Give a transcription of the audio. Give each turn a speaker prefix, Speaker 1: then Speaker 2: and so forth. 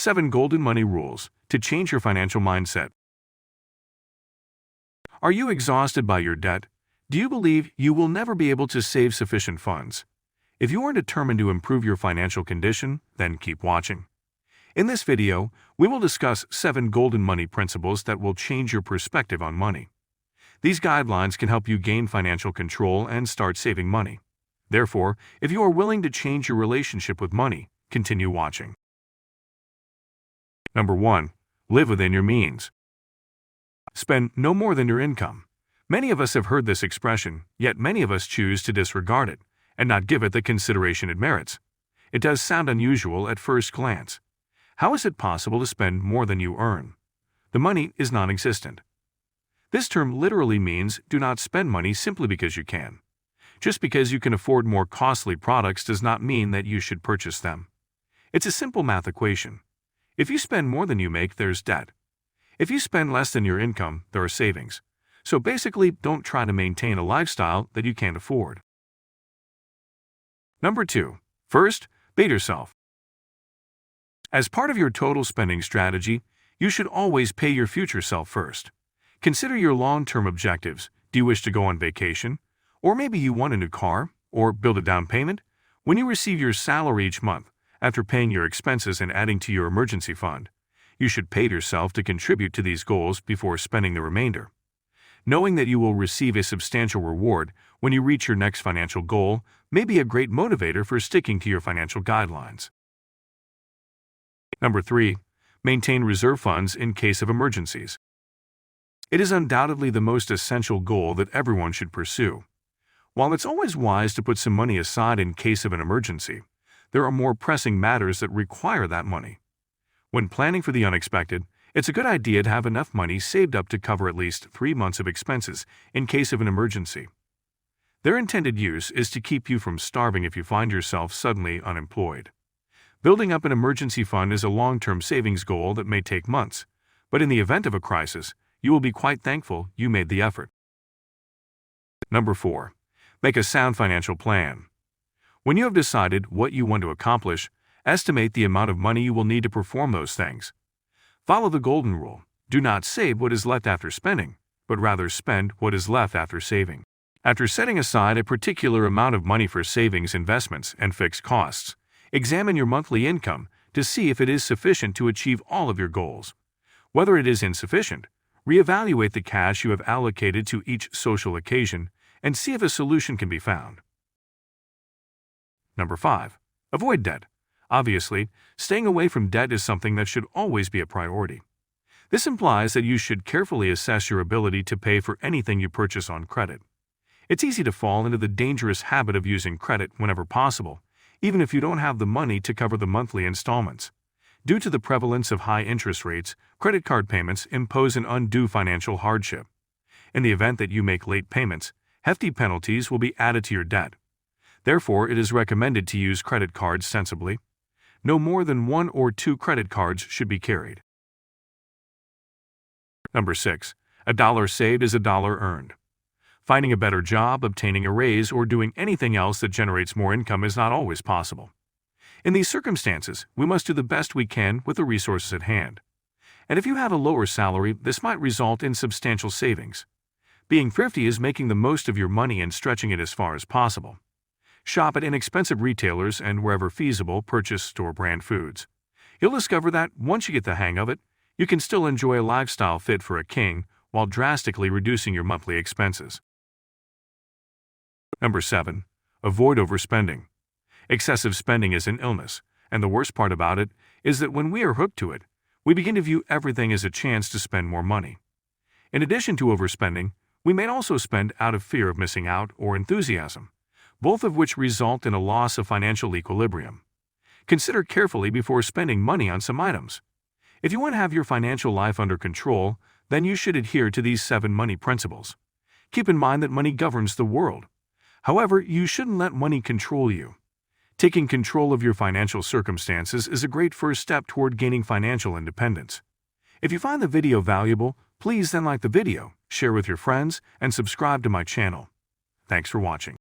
Speaker 1: 7 Golden Money Rules to Change Your Financial Mindset. Are you exhausted by your debt? Do you believe you will never be able to save sufficient funds? If you are determined to improve your financial condition, then keep watching. In this video, we will discuss 7 golden money principles that will change your perspective on money. These guidelines can help you gain financial control and start saving money. Therefore, if you are willing to change your relationship with money, continue watching. Number 1. Live within your means. Spend no more than your income. Many of us have heard this expression, yet many of us choose to disregard it and not give it the consideration it merits. It does sound unusual at first glance. How is it possible to spend more than you earn? The money is non-existent. This term literally means do not spend money simply because you can. Just because you can afford more costly products does not mean that you should purchase them. It's a simple math equation. If you spend more than you make, there's debt. If you spend less than your income, there are savings. So basically, don't try to maintain a lifestyle that you can't afford. Number 2. First, bait yourself. As part of your total spending strategy, you should always pay your future self first. Consider your long-term objectives. Do you wish to go on vacation? Or maybe you want a new car? Or build a down payment? When you receive your salary each month, after paying your expenses and adding to your emergency fund, you should pay yourself to contribute to these goals before spending the remainder. Knowing that you will receive a substantial reward when you reach your next financial goal may be a great motivator for sticking to your financial guidelines. Number 3. Maintain reserve funds in case of emergencies. It is undoubtedly the most essential goal that everyone should pursue. While it's always wise to put some money aside in case of an emergency, there are more pressing matters that require that money. When planning for the unexpected, it's a good idea to have enough money saved up to cover at least 3 months of expenses in case of an emergency. Their intended use is to keep you from starving if you find yourself suddenly unemployed. Building up an emergency fund is a long-term savings goal that may take months, but in the event of a crisis, you will be quite thankful you made the effort. Number 4. Make a sound financial plan. When you have decided what you want to accomplish, estimate the amount of money you will need to perform those things. Follow the golden rule. Do not save what is left after spending, but rather spend what is left after saving. After setting aside a particular amount of money for savings, investments, and fixed costs, examine your monthly income to see if it is sufficient to achieve all of your goals. Whether it is insufficient, reevaluate the cash you have allocated to each social occasion and see if a solution can be found. Number 5. Avoid debt. Obviously, staying away from debt is something that should always be a priority. This implies that you should carefully assess your ability to pay for anything you purchase on credit. It's easy to fall into the dangerous habit of using credit whenever possible, even if you don't have the money to cover the monthly installments. Due to the prevalence of high interest rates, credit card payments impose an undue financial hardship. In the event that you make late payments, hefty penalties will be added to your debt. Therefore, it is recommended to use credit cards sensibly. No more than 1 or 2 credit cards should be carried. Number 6. A dollar saved is a dollar earned. Finding a better job, obtaining a raise, or doing anything else that generates more income is not always possible. In these circumstances, we must do the best we can with the resources at hand. And if you have a lower salary, this might result in substantial savings. Being thrifty is making the most of your money and stretching it as far as possible. Shop at inexpensive retailers and wherever feasible, purchase store-brand foods. You'll discover that once you get the hang of it, you can still enjoy a lifestyle fit for a king while drastically reducing your monthly expenses. Number 7. Avoid overspending. Excessive spending is an illness, and the worst part about it is that when we are hooked to it, we begin to view everything as a chance to spend more money. In addition to overspending, we may also spend out of fear of missing out or enthusiasm, both of which result in a loss of financial equilibrium. Consider carefully before spending money on some items. If you want to have your financial life under control, then you should adhere to these 7 money principles. Keep in mind that money governs the world. However, you shouldn't let money control you. Taking control of your financial circumstances is a great first step toward gaining financial independence. If you find the video valuable, please then like the video, share with your friends, and subscribe to my channel. Thanks for watching.